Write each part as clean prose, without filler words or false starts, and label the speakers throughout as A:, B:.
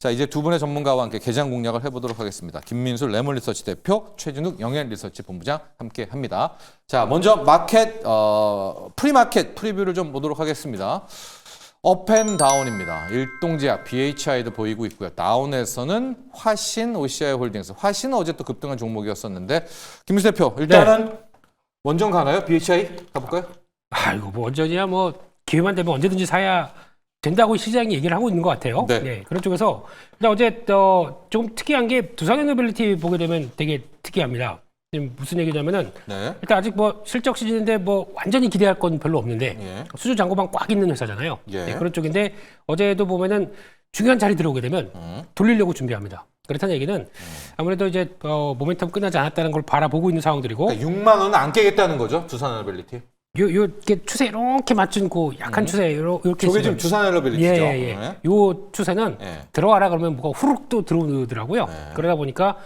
A: 자, 이제 두 분의 전문가와 함께 개장 공략을 해보도록 하겠습니다. 김민술 레몬리서치 대표, 최진욱 영앤리서치 본부장 함께 합니다. 자, 먼저 마켓, 프리마켓 프리뷰를 좀 보도록 하겠습니다. 업앤다운입니다. 일동제약, BHI도 보이고 있고요. 다운에서는 화신, OCI 홀딩스. 화신은 어제 또 급등한 종목이었었는데, 김민수 대표, 일단은 원전 가나요? BHI 가볼까요?
B: 이거 뭐 원전이야 뭐 기회만 되면 언제든지 사야 된다고 시장이 얘기를 하고 있는 것 같아요.
A: 네.
B: 그런 쪽에서 일단 어제 조금 특이한 게 두산에너빌리티 보게 되면 되게 특이합니다. 지금 무슨 얘기냐면은 일단 아직 뭐 실적 시즌인데 뭐 완전히 기대할 건 별로 없는데 수주 잔고방 꽉 있는 회사잖아요. 그런 쪽인데 어제도 보면은 중요한 자리 들어오게 되면 돌리려고 준비합니다. 그렇다는 얘기는 아무래도 이제 모멘텀 끝나지 않았다는 걸 바라보고 있는 상황들이고,
A: 그러니까 6만 원은 안 깨겠다는 거죠, 두산에너빌리티.
B: 이렇게 추세 이렇게 맞춘 그 약한 추세 이렇게
A: 저게 지금 두산에너빌리티죠.
B: 요 추세는 들어와라 그러면 뭐가 후룩 또 들어오더라고요. 그러다 보니까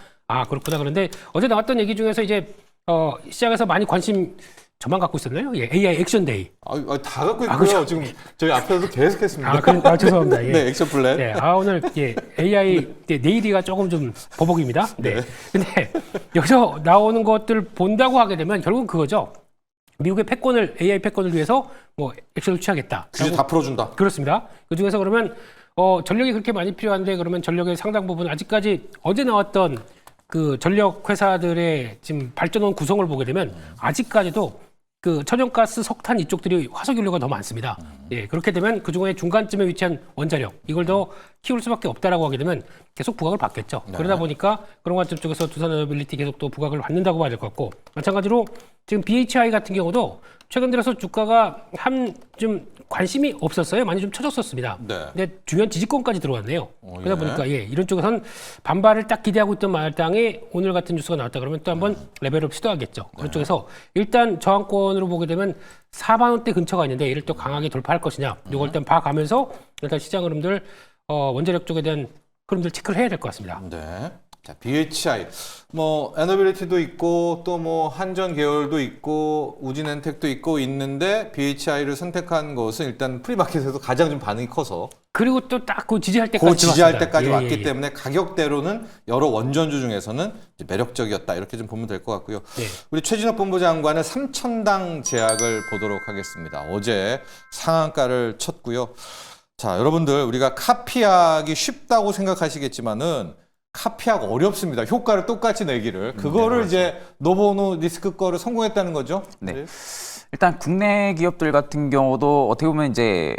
B: 그렇구나. 그런데 어제 나왔던 얘기 중에서 이제 시장에서 많이 관심 저만 갖고 있었나요? AI 액션데이.
A: 다 갖고 있고요. 지금 저희 앞에서도 계속 했습니다.
B: 죄송합니다.
A: 네, 액션 플랜.
B: 오늘 AI 내일이가 조금 좀 버벅입니다. 근데 여기서 나오는 것들 본다고 하게 되면 결국은 그거죠. 미국의 패권을 AI 패권을 위해서 뭐 액션을 취하겠다.
A: 규제 다 풀어준다.
B: 그렇습니다. 그 중에서 그러면 전력이 그렇게 많이 필요한데 그러면 전력의 상당 부분 아직까지 어제 나왔던 그 전력 회사들의 지금 발전원 구성을 보게 되면 아직까지도 그 천연가스, 석탄 이쪽들이 화석연료가 더 많습니다. 그렇게 되면 그 중에 중간쯤에 위치한 원자력 이걸 더 키울 수밖에 없다라고 하게 되면 계속 부각을 받겠죠. 그러다 보니까 그런 관점 쪽에서 두산에너빌리티 계속 또 부각을 받는다고 봐야 될 것 같고, 마찬가지로 지금 BHI 같은 경우도 최근 들어서 주가가 좀 관심이 없었어요. 많이 좀 처졌었습니다. 근데 중요한 지지권까지 들어왔네요. 그러다 보니까 이런 쪽에서는 반발을 딱 기대하고 있던 마땅에 오늘 같은 뉴스가 나왔다 그러면 또 한번 레벨업 시도하겠죠. 그런 쪽에서 일단 저항권으로 보게 되면 4만 원대 근처가 있는데 이를 또 강하게 돌파할 것이냐, 이걸 일단 봐가면서 일단 시장 흐름들 원자력 쪽에 대한 흐름들 체크를 해야 될 것 같습니다.
A: 자, BHI, 뭐 에너빌리티도 있고 또 뭐 한전 계열도 있고 우진엔텍도 있고 있는데 BHI를 선택한 것은 일단 프리마켓에서 가장 좀 반응이 커서,
B: 그리고 또 딱 그 지지할 때까지
A: 지지할 때까지 왔기 때문에 가격대로는 여러 원전주 중에서는 이제 매력적이었다, 이렇게 좀 보면 될 것 같고요. 우리 최진욱 본부장관의 3,000당 제약을 보도록 하겠습니다. 어제 상한가를 쳤고요. 자, 여러분들 우리가 카피하기 쉽다고 생각하시겠지만은 카피하기 어렵습니다. 효과를 똑같이 내기를. 그거를 이제 노보노디스크 거를 성공했다는 거죠.
C: 일단 국내 기업들 같은 경우도 어떻게 보면 이제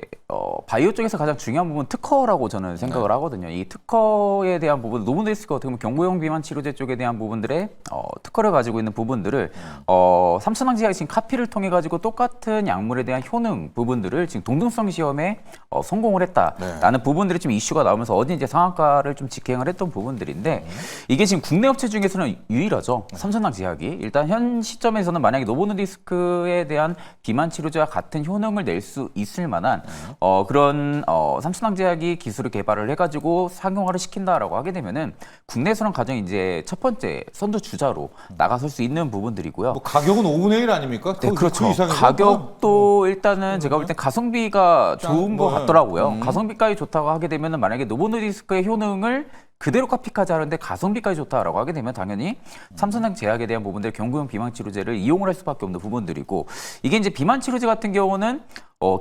C: 바이오 쪽에서 가장 중요한 부분 특허라고 저는 생각을 하거든요. 이 특허에 대한 부분, 노보노디스크가 어떻게 보면 경구용 비만 치료제 쪽에 대한 부분들의 특허를 가지고 있는 부분들을 3,000당 지하의 지금 카피를 통해 가지고 똑같은 약물에 대한 효능 부분들을 지금 동등성 시험에 성공을 했다라는 부분들이 지금 이슈가 나오면서 어제 이제 상한가를 좀 직행을 했던 부분들인데, 이게 지금 국내 업체 중에서는 유일하죠. 3,000당 지하기. 일단 현 시점에서는 만약에 노보노디스크에 대한 비만 치료제와 같은 효능을 낼 수 있을 만한 그런 3,000당 제약이 기술을 개발을 해가지고 상용화를 시킨다라고 하게 되면은 국내에서는 가장 이제 첫 번째 선두 주자로 나가설 수 있는 부분들이고요.
A: 뭐 가격은 5분의 1 아닙니까?
C: 네, 그렇죠. 가격도 일단은 제가 볼 때 가성비가 좋은 것 같더라고요. 가성비까지 좋다고 하게 되면은 만약에 노보노디스크의 효능을 그대로 카피까지 하는데 가성비까지 좋다라고 하게 되면 당연히 3,000당 제약에 대한 부분들 경구용 비만 치료제를 이용을 할 수밖에 없는 부분들이고, 이게 이제 비만 치료제 같은 경우는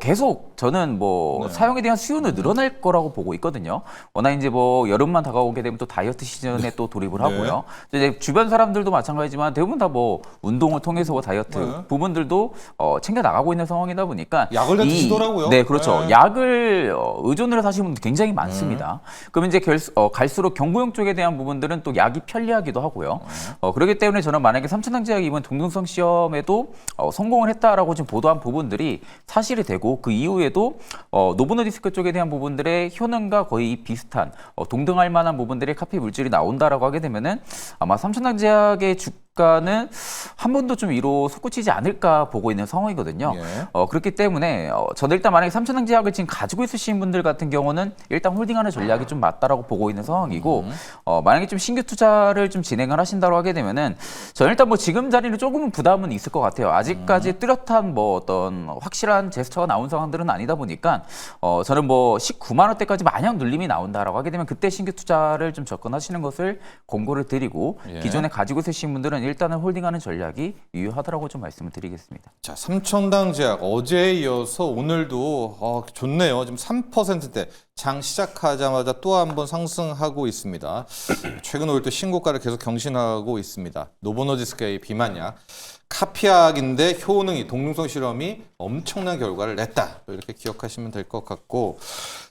C: 계속 저는 뭐 사용에 대한 수요는 늘어날 거라고 보고 있거든요. 워낙 이제 뭐 여름만 다가오게 되면 또 다이어트 시즌에 또 돌입을 하고요. 이제 주변 사람들도 마찬가지지만 대부분 다 뭐 운동을 통해서 뭐 다이어트 부분들도 챙겨 나가고 있는 상황이다 보니까
A: 약을 다 드시더라고요.
C: 네, 그렇죠. 약을 의존을 하시는 분들 굉장히 많습니다. 그러면 이제 갈수록 경구용 쪽에 대한 부분들은 또 약이 편리하기도 하고요. 그렇기 때문에 저는 만약에 3,000당 제약이 이번 동등성 시험에도 성공을 했다라고 지금 보도한 부분들이 사실이 되고, 그 이후에도 노보노디스크 쪽에 대한 부분들의 효능과 거의 비슷한 동등할 만한 부분들의 카피 물질이 나온다라고 하게 되면은 아마 3,000당 제약의 주가는 한 번도 좀 위로 솟구치지 않을까 보고 있는 상황이거든요.
A: 예.
C: 그렇기 때문에 저도 일단 만약에 삼천당 제약을 지금 가지고 있으신 분들 같은 경우는 일단 홀딩하는 전략이 좀 맞다라고 보고 있는 상황이고 만약에 좀 신규 투자를 좀 진행을 하신다고 하게 되면은 저는 일단 뭐 지금 자리는 조금은 부담은 있을 것 같아요. 아직까지 뚜렷한 뭐 어떤 확실한 제스처가 나온 상황들은 아니다 보니까 저는 뭐 19만 원대까지 만약 눌림이 나온다라고 하게 되면 그때 신규 투자를 좀 접근하시는 것을 권고를 드리고
A: 예.
C: 기존에 가지고 있으신 분들은 일단은 홀딩하는 전략이 유효하다라고 좀 말씀을 드리겠습니다.
A: 자, 삼천당 제약 어제에 이어서 오늘도 좋네요. 지금 3%대 장 시작하자마자 또 한 번 상승하고 있습니다. 최근 오일 또 신고가를 계속 경신하고 있습니다. 노보노디스크의 비만약 카피약인데 효능이 동능성 실험이 엄청난 결과를 냈다. 이렇게 기억하시면 될 것 같고,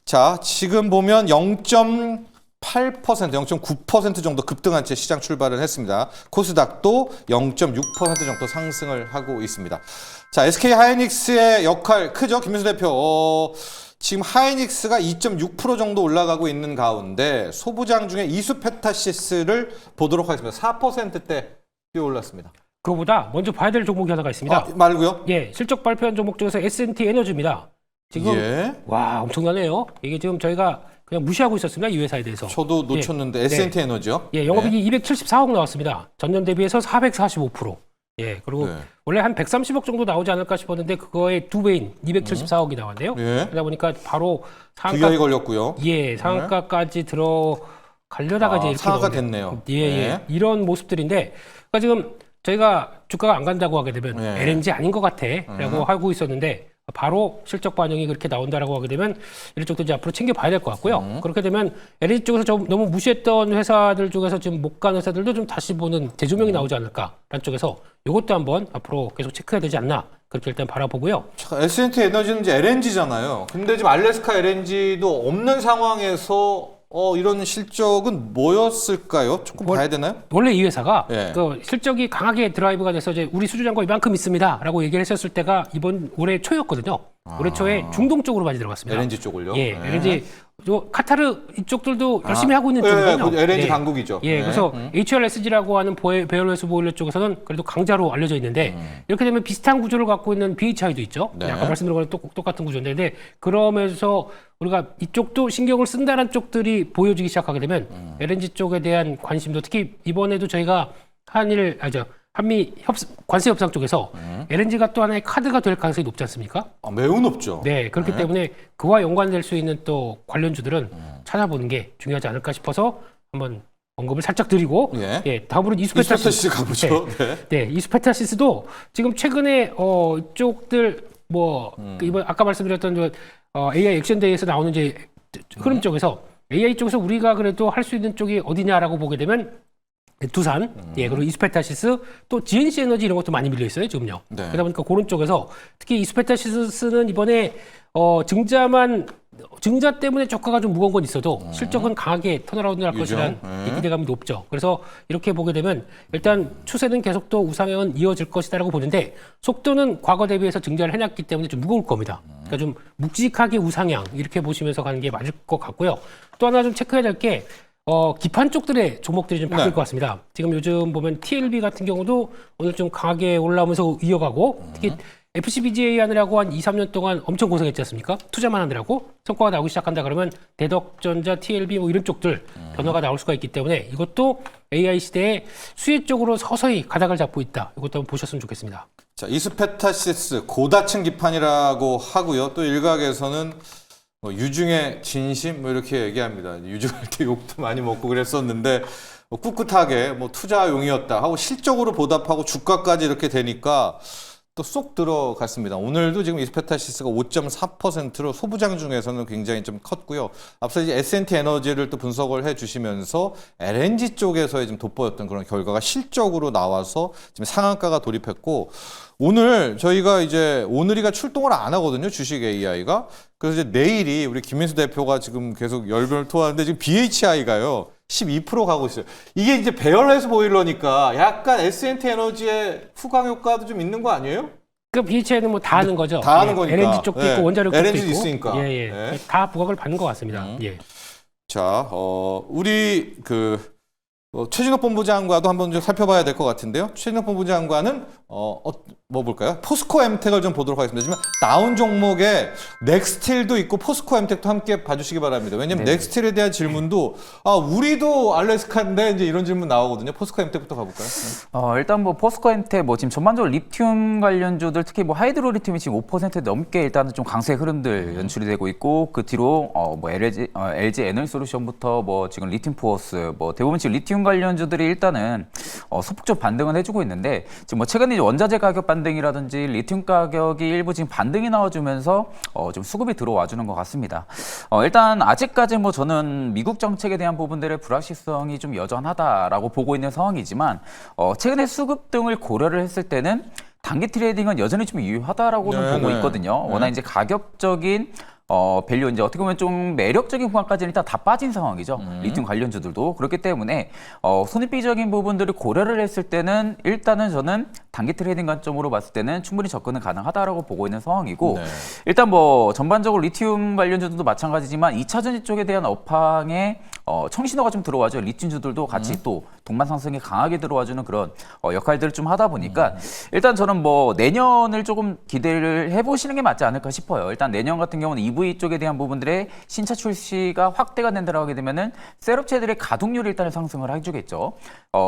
A: 자 지금 보면 0.8%, 0.9% 정도 급등한 채 시장 출발을 했습니다. 코스닥도 0.6% 정도 상승을 하고 있습니다. 자, SK 하이닉스의 역할 크죠, 김민수 대표. 지금 하이닉스가 2.6% 정도 올라가고 있는 가운데 소부장 중에 이수페타시스를 보도록 하겠습니다. 4%대 뛰어 올랐습니다.
B: 그거보다 먼저 봐야 될 종목이 하나가 있습니다.
A: 말고요?
B: 예, 실적 발표한 종목 중에서 S&T 에너지입니다. 지금
A: 예.
B: 와 엄청나네요. 이게 지금 저희가 그냥 무시하고 있었습니다. 이 회사에 대해서.
A: 저도 놓쳤는데
B: 예.
A: S&T 에너지요?
B: 예, 영업이익이 274억 나왔습니다. 전년 대비해서 445%. 예, 그리고
A: 네.
B: 원래 한 130억 정도 나오지 않을까 싶었는데 그거의 두 배인 274억이 나왔네요.
A: 예.
B: 그러다 보니까 바로
A: 귀하게
B: 상한가
A: 걸렸고요.
B: 예, 상한가까지 들어가려다가 이제 이렇게
A: 상한가
B: 나오네요.
A: 됐네요.
B: 예, 예.
A: 네.
B: 이런 모습들인데 그러니까 지금 저희가 주가가 안 간다고 하게 되면
A: 네.
B: LNG 아닌 것 같아라고 하고 있었는데 바로 실적 반영이 그렇게 나온다라고 하게 되면 이런 쪽도 이제 앞으로 챙겨봐야 될 것 같고요. 그렇게 되면 LNG 쪽에서 좀 너무 무시했던 회사들 중에서 지금 못 간 회사들도 좀 다시 보는 재조명이 나오지 않을까라는 쪽에서 이것도 한번 앞으로 계속 체크해야 되지 않나 그렇게 일단 바라보고요.
A: S&T 에너지는 이제 LNG잖아요. 근데 지금 알래스카 LNG도 없는 상황에서 이런 실적은 뭐였을까요? 조금 봐야 되나요?
B: 원래 이 회사가
A: 예.
B: 그 실적이 강하게 드라이브가 돼서 이제 우리 수주잔고 이만큼 있습니다라고 얘기를 했었을 때가 이번 올해 초였거든요. 올해 초에 중동 쪽으로 많이 들어갔습니다.
A: LNG 쪽을요?
B: 예,
A: 네.
B: LNG 카타르 이쪽들도 열심히 하고 있는
A: 예,
B: 쪽이거든요.
A: 그 LNG
B: 예.
A: 강국이죠.
B: 예,
A: 네.
B: 그래서 HRSG라고 하는 배열회수 보일러 쪽에서는 그래도 강자로 알려져 있는데 이렇게 되면 비슷한 구조를 갖고 있는 BHI도 있죠.
A: 네.
B: 아까 말씀드린 거랑 똑같은 구조인데 근데 그러면서 우리가 이쪽도 신경을 쓴다는 쪽들이 보여지기 시작하게 되면 LNG 쪽에 대한 관심도 특히 이번에도 저희가 한미 관세 협상 쪽에서 LNG가 또 하나의 카드가 될 가능성이 높지 않습니까?
A: 매우 높죠.
B: 네, 그렇기 때문에 그와 연관될 수 있는 또 관련주들은 찾아보는 게 중요하지 않을까 싶어서 한번 언급을 살짝 드리고
A: 예.
B: 다음으로
A: 이스페타시스 가보죠.
B: 네, 이스페타시스도 지금 최근에 이쪽들 이번 아까 말씀드렸던 AI 액션데이에서 나오는 이제 흐름 쪽에서 AI 쪽에서 우리가 그래도 할 수 있는 쪽이 어디냐라고 보게 되면 두산, 예, 그리고 이스페타시스, 또 GNC 에너지 이런 것도 많이 밀려 있어요, 지금요.
A: 네.
B: 그러다 보니까 그런 쪽에서 특히 이스페타시스는 이번에 증자 때문에 주가가 좀 무거운 건 있어도 실적은 강하게 턴어라운드 할 것이라는 기대감이 높죠. 그래서 이렇게 보게 되면 일단 추세는 계속 또 우상향은 이어질 것이다라고 보는데 속도는 과거 대비해서 증자를 해놨기 때문에 좀 무거울 겁니다. 그러니까 좀 묵직하게 우상향 이렇게 보시면서 가는 게 맞을 것 같고요. 또 하나 좀 체크해야 될 게 기판 쪽들의 종목들이 좀 바뀔 것 같습니다. 지금 요즘 보면 TLB 같은 경우도 오늘 좀 강하게 올라오면서 이어가고 특히 FCBGA 하느라고 한 2, 3년 동안 엄청 고생했지 않습니까? 투자만 하느라고 성과가 나오기 시작한다 그러면 대덕전자, TLB 뭐 이런 쪽들 변화가 나올 수가 있기 때문에 이것도 AI 시대에 수혜 쪽으로 서서히 가닥을 잡고 있다. 이것도 한번 보셨으면 좋겠습니다.
A: 자, 이스페타시스 고다층 기판이라고 하고요. 또 일각에서는 유중의 진심 이렇게 얘기합니다. 유중할 때 욕도 많이 먹고 그랬었는데 꿋꿋하게 투자용이었다 하고 실적으로 보답하고 주가까지 이렇게 되니까 또 쏙 들어갔습니다. 오늘도 지금 이스페타시스가 5.4%로 소부장 중에서는 굉장히 좀 컸고요. 앞서 이제 S&T 에너지를 또 분석을 해주시면서 LNG 쪽에서의 좀 돋보였던 그런 결과가 실적으로 나와서 지금 상한가가 돌입했고 오늘 저희가 이제 오늘이가 출동을 안 하거든요. 주식 AI가. 그래서 이제 내일이 우리 김민수 대표가 지금 계속 열변을 토하는데 지금 BHI가요. 12% 가고 있어요. 이게 이제 배열해서 보일러니까 약간 S&T 에너지의 후광 효과도 좀 있는 거 아니에요?
B: 그 BHI는 뭐 다 하는 거죠.
A: 다 하는 거니까.
B: LNG 쪽도 있고 원자력 쪽도
A: LNG도
B: 있고.
A: 있으니까.
B: 예.
A: 네.
B: 다 부각을 받는 것 같습니다. 예.
A: 자, 우리 최진욱 본부장과도 한번 좀 살펴봐야 될 것 같은데요. 최진욱 본부장과는 뭐 볼까요? 포스코 엠텍을 좀 보도록 하겠습니다. 지금 나온 종목에 넥스틸도 있고 포스코 엠텍도 함께 봐주시기 바랍니다. 왜냐하면 넥스틸에 대한 질문도 우리도 알래스카인데 이제 이런 질문 나오거든요. 포스코 엠텍부터 가볼까요?
C: 일단 뭐 포스코 엠텍 뭐 지금 전반적으로 리튬 관련주들 특히 뭐 하이드로 리튬이 지금 5% 넘게 일단은 좀 강세 흐름들 연출이 되고 있고 그 뒤로 뭐 LG 에너지솔루션부터 뭐 지금 리튬 포어스 뭐 대부분 지금 리튬 관련주들이 일단은 소폭적 반등을 해주고 있는데 지금 뭐 최근에 원자재 가격 반등이라든지 리튬 가격이 일부 지금 반등이 나와주면서 좀 수급이 들어와주는 것 같습니다. 일단 아직까지 뭐 저는 미국 정책에 대한 부분들의 불확실성이 좀 여전하다라고 보고 있는 상황이지만 최근에 수급 등을 고려를 했을 때는 단기 트레이딩은 여전히 좀 유효하다라고는 보고 있거든요. 워낙 이제 가격적인 밸류 이제 어떻게 보면 좀 매력적인 구간까지는 일단 다 빠진 상황이죠. 리튬 관련주들도 그렇기 때문에 손익비적인 부분들을 고려를 했을 때는 일단은 저는 단기 트레이딩 관점으로 봤을 때는 충분히 접근은 가능하다라고 보고 있는 상황이고 일단 뭐 전반적으로 리튬 관련주들도 마찬가지지만 2차 전지 쪽에 대한 업황에 청신호가 좀 들어와죠. 리튬주들도 같이 또 동반 상승이 강하게 들어와주는 그런 역할들을 좀 하다 보니까 일단 저는 뭐 내년을 조금 기대를 해보시는 게 맞지 않을까 싶어요. 일단 내년 같은 경우는 EV 쪽에 대한 부분들의 신차 출시가 확대가 된다고 하게 되면은 셋업체들의 가동률이 일단은 상승을 해주겠죠.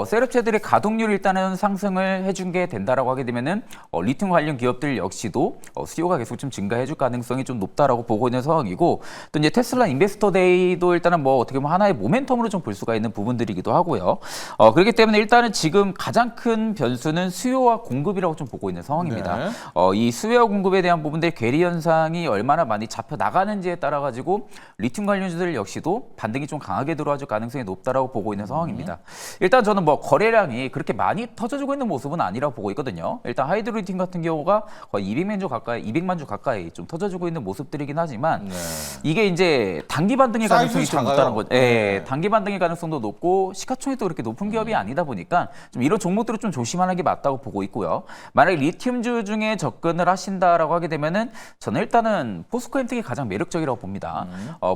C: 셋업체들의 가동률이 일단은 상승을 해준 게 된다라고 하게 되면은 리튬 관련 기업들 역시도 수요가 계속 좀 증가해줄 가능성이 좀 높다라고 보고 있는 상황이고 또 이제 테슬라 인베스터 데이도 일단은 뭐 어떻게 보면 하나의 모멘텀으로 좀 볼 수가 있는 부분들이기도 하고요. 그렇기 때문에 일단은 지금 가장 큰 변수는 수요와 공급이라고 좀 보고 있는 상황입니다. 이 수요와 공급에 대한 부분들의 괴리 현상이 얼마나 많이 잡혀 나가는지에 따라 가지고 리튬 관련주들 역시도 반등이 좀 강하게 들어와줄 가능성이 높다라고 보고 있는 상황입니다. 일단 저는 뭐 거래량이 그렇게 많이 터져주고 있는 모습은 아니라고 보고 있거든요. 일단 하이드로 리튬 같은 경우가 거의 200만 주 가까이 좀 터져주고 있는 모습들이긴 하지만 이게 이제 단기 반등의 가능성이 좀 높다는 거죠. 단기 반등의 가능성도 높고 시가총액도 그렇게 높은 기업이 아니다 보니까 좀 이런 종목들을 좀 조심하는 게 맞다고 보고 있고요. 만약에 리튬주 중에 접근을 하신다라고 하게 되면은 저는 일단은 포스코 엠텍이 가장 매력적이라고 봅니다.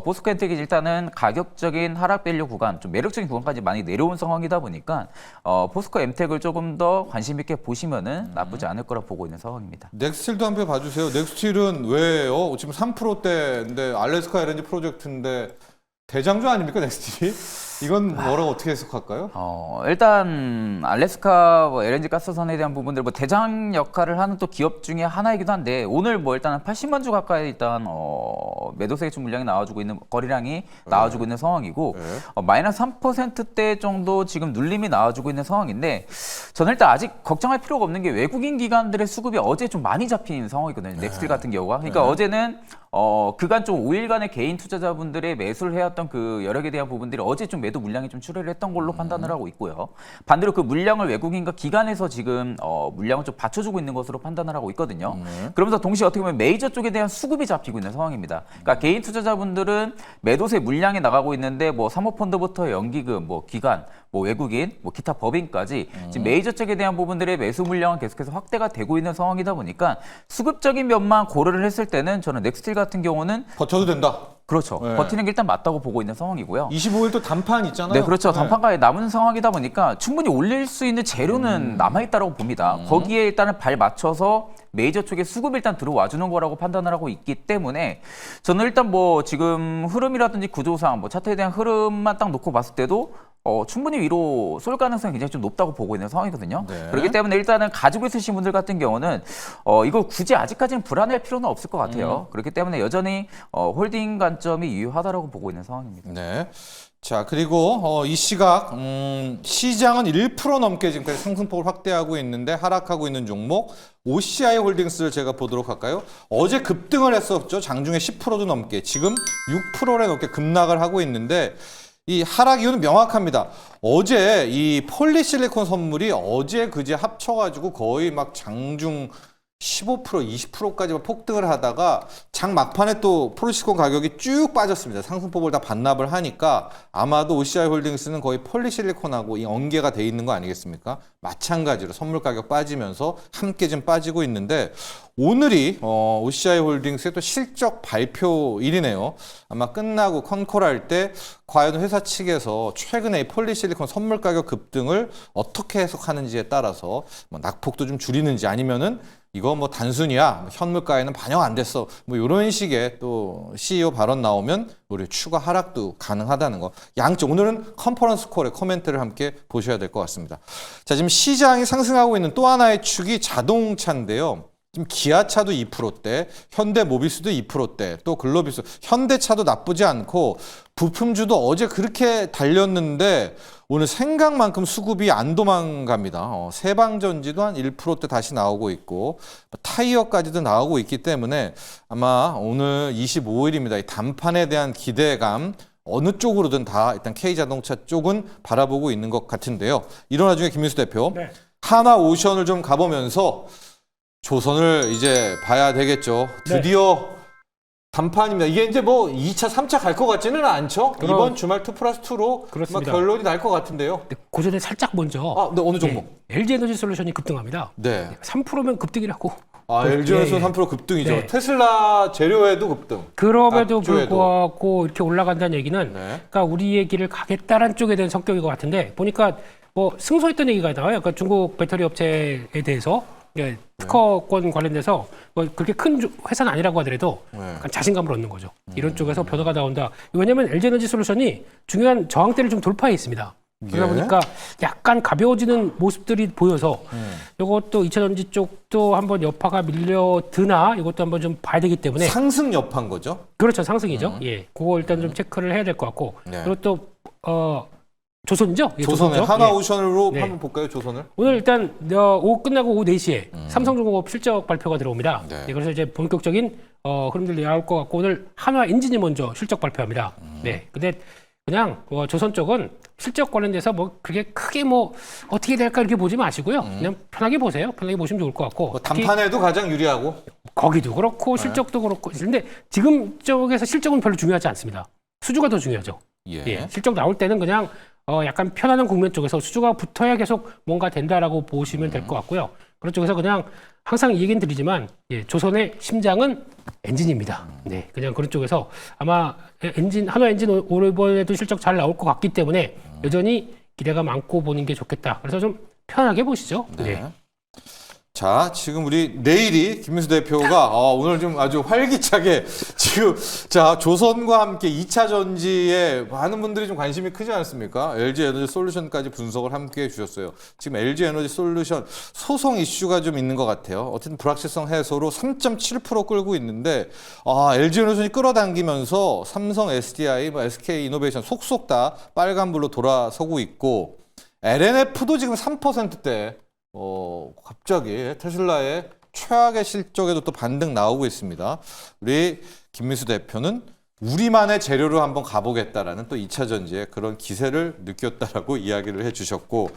C: 포스코 엠텍이 일단은 가격적인 하락 밸류 구간, 좀 매력적인 구간까지 많이 내려온 상황이다 보니까 포스코 엠텍을 조금 더 관심 있게 보시면은 나쁘지 않을 거라 보고 있는 상황입니다.
A: 넥스틸도 한번 봐주세요. 넥스틸은 왜요? 지금 3%대인데 알래스카 LNG 프로젝트인데 대장주 아닙니까 넥스틸이? 이건 뭐라고 어떻게 해석할까요?
C: 일단 알래스카 뭐 LNG 가스선에 대한 부분들 뭐 대장 역할을 하는 또 기업 중에 하나이기도 한데 오늘 뭐 일단은 80만 주 가까이 일단 매도세 대출 물량이 나와주고 있는 거래량이 나와주고 있는 상황이고 마이너스 3%대 정도 지금 눌림이 나와주고 있는 상황인데 저는 일단 아직 걱정할 필요가 없는 게 외국인 기관들의 수급이 어제 좀 많이 잡힌 상황이거든요. 넥스틸 같은 경우가. 그러니까 어제는 그간 좀 5일간의 개인 투자자분들의 매수를 해왔던 그 여력에 대한 부분들이 어제 좀 매도 물량이 좀 출혈을 했던 걸로 판단을 하고 있고요. 반대로 그 물량을 외국인과 기관에서 지금 물량을 좀 받쳐주고 있는 것으로 판단을 하고 있거든요. 그러면서 동시에 어떻게 보면 메이저 쪽에 대한 수급이 잡히고 있는 상황입니다. 그러니까 개인 투자자분들은 매도세 물량이 나가고 있는데 뭐 사모펀드부터 연기금, 뭐 기관, 뭐 외국인, 뭐 기타 법인까지 지금 메이저 쪽에 대한 부분들의 매수 물량은 계속해서 확대가 되고 있는 상황이다 보니까 수급적인 면만 고려를 했을 때는 저는 넥스틸 같은 경우는
A: 버텨도 된다.
C: 그렇죠. 버티는 게 일단 맞다고 보고 있는 상황이고요.
A: 25일 또 단판 있잖아요.
C: 네, 그렇죠. 단판가에 남은 상황이다 보니까 충분히 올릴 수 있는 재료는 남아있다고 봅니다. 거기에 일단은 발 맞춰서 메이저 쪽에 수급이 일단 들어와 주는 거라고 판단을 하고 있기 때문에 저는 일단 뭐 지금 흐름이라든지 구조상 뭐 차트에 대한 흐름만 딱 놓고 봤을 때도 충분히 위로 쏠 가능성이 굉장히 좀 높다고 보고 있는 상황이거든요. 그렇기 때문에 일단은 가지고 있으신 분들 같은 경우는 이거 굳이 아직까지는 불안할 필요는 없을 것 같아요. 그렇기 때문에 여전히 홀딩 관점이 유효하다라고 보고 있는 상황입니다.
A: 네. 자, 그리고 이 시각 시장은 1% 넘게 지금까지 상승폭을 확대하고 있는데 하락하고 있는 종목 OCI 홀딩스를 제가 보도록 할까요? 어제 급등을 했었죠. 장중에 10%도 넘게. 지금 6%에 넘게 급락을 하고 있는데 이 하락 이유는 명확합니다. 어제 이 폴리실리콘 선물이 어제 그제 합쳐가지고 거의 막 장중 15%, 20%까지 폭등을 하다가 장 막판에 또 폴리시콘 가격이 쭉 빠졌습니다. 상승폭을 다 반납을 하니까 아마도 OCI 홀딩스는 거의 폴리실리콘하고 이 연계가 돼 있는 거 아니겠습니까? 마찬가지로 선물 가격 빠지면서 함께 좀 빠지고 있는데 오늘이 OCI 홀딩스의 또 실적 발표일이네요. 아마 끝나고 컨콜할 때 과연 회사 측에서 최근에 이 폴리실리콘 선물 가격 급등을 어떻게 해석하는지에 따라서 뭐 낙폭도 좀 줄이는지 아니면은 이거 뭐 단순이야 현물가에는 반영 안 됐어 뭐 이런 식의 또 CEO 발언 나오면 우리 추가 하락도 가능하다는 거 양쪽 오늘은 컨퍼런스 콜의 코멘트를 함께 보셔야 될 것 같습니다. 자 지금 시장이 상승하고 있는 또 하나의 축이 자동차인데요. 지금 기아차도 2%대, 현대모비스도 2%대, 또 글로비스, 현대차도 나쁘지 않고 부품주도 어제 그렇게 달렸는데 오늘 생각만큼 수급이 안 도망갑니다. 세방전지도 한 1%대 다시 나오고 있고 타이어까지도 나오고 있기 때문에 아마 오늘 25일입니다. 이 단판에 대한 기대감 어느 쪽으로든 다 일단 K자동차 쪽은 바라보고 있는 것 같은데요. 이런 와중에 김민수 대표
B: 네.
A: 하나오션을 좀 가보면서 조선을 이제 봐야 되겠죠. 드디어 단판입니다. 이게 이제 뭐 2차, 3차 갈 것 같지는 않죠? 이번 주말 2+2로
B: 그렇습니다.
A: 결론이 날 것 같은데요.
B: 그 전에 살짝 먼저
A: 아, 네, 어느 종목?
B: LG에너지 솔루션이 급등합니다.
A: 네.
B: 3%면 급등이라고.
A: 아, LG에너지는 3% 급등이죠.
B: 네.
A: 테슬라 재료에도 급등.
B: 그럼에도
A: 앞주에도.
B: 불구하고 이렇게 올라간다는 얘기는
A: 네.
B: 그러니까 우리의 길을 가겠다라는 쪽에 대한 성격인 것 같은데 보니까 뭐 승소했던 얘기가 나와요. 그러니까 중국 배터리 업체에 대해서 특허권 관련돼서 뭐 그렇게 큰 회사는 아니라고 하더라도 약간 자신감을 얻는 거죠. 이런 쪽에서 변화가 나온다. 왜냐하면 LG에너지 솔루션이 중요한 저항대를 좀 돌파해 있습니다. 그러다 보니까 약간 가벼워지는 모습들이 보여서 이것도 2차전지 쪽도 한번 여파가 밀려드나 이것도 한번 좀 봐야 되기 때문에
A: 상승 여파인 거죠?
B: 그렇죠. 상승이죠. 예, 그거 일단 좀 체크를 해야 될 것 같고
A: 네.
B: 그리고 또 조선이죠? 예,
A: 조선의
B: 조선이죠?
A: 하나오션으로
B: 네.
A: 한번 볼까요, 조선을?
B: 오늘 일단 오후 끝나고 오후 4시에 삼성중공업 실적 발표가 들어옵니다.
A: 네.
B: 예, 그래서 이제 본격적인 흐름들이 나올 것 같고 오늘 한화엔진이 먼저 실적 발표합니다. 네, 근데 그냥 조선 쪽은 실적 관련돼서 뭐 그게 크게 뭐 어떻게 될까 이렇게 보지 마시고요. 그냥 편하게 보세요. 편하게 보시면 좋을 것 같고
A: 뭐 단판에도 가장 유리하고.
B: 거기도 그렇고 실적도 그렇고 근데 지금 쪽에서 실적은 별로 중요하지 않습니다. 수주가 더 중요하죠. 예, 실적 나올 때는 그냥 약간 편안한 국면 쪽에서 수주가 붙어야 계속 뭔가 된다라고 보시면 될 것 같고요. 그런 쪽에서 그냥 항상 이 얘기는 드리지만 조선의 심장은 엔진입니다. 네, 그냥 그런 쪽에서 아마 한화엔진 올 이번에도 실적 잘 나올 것 같기 때문에 여전히 기대가 많고 보는 게 좋겠다. 그래서 좀 편하게 보시죠. 네.
A: 자, 지금 우리 내일이 김민수 대표가 오늘 좀 아주 활기차게 지금 자 조선과 함께 2차 전지에 많은 분들이 좀 관심이 크지 않습니까? LG 에너지 솔루션까지 분석을 함께 해주셨어요. 지금 LG 에너지 솔루션 소송 이슈가 좀 있는 것 같아요. 어쨌든 불확실성 해소로 3.7% 끌고 있는데 LG 에너지이 끌어당기면서 삼성, SDI, SK 이노베이션 속속 다 빨간불로 돌아서고 있고 LNF도 지금 3%대. 갑자기 테슬라의 최악의 실적에도 또 반등 나오고 있습니다. 우리 김민수 대표는 우리만의 재료로 한번 가보겠다라는 또 2차 전지의 그런 기세를 느꼈다라고 이야기를 해주셨고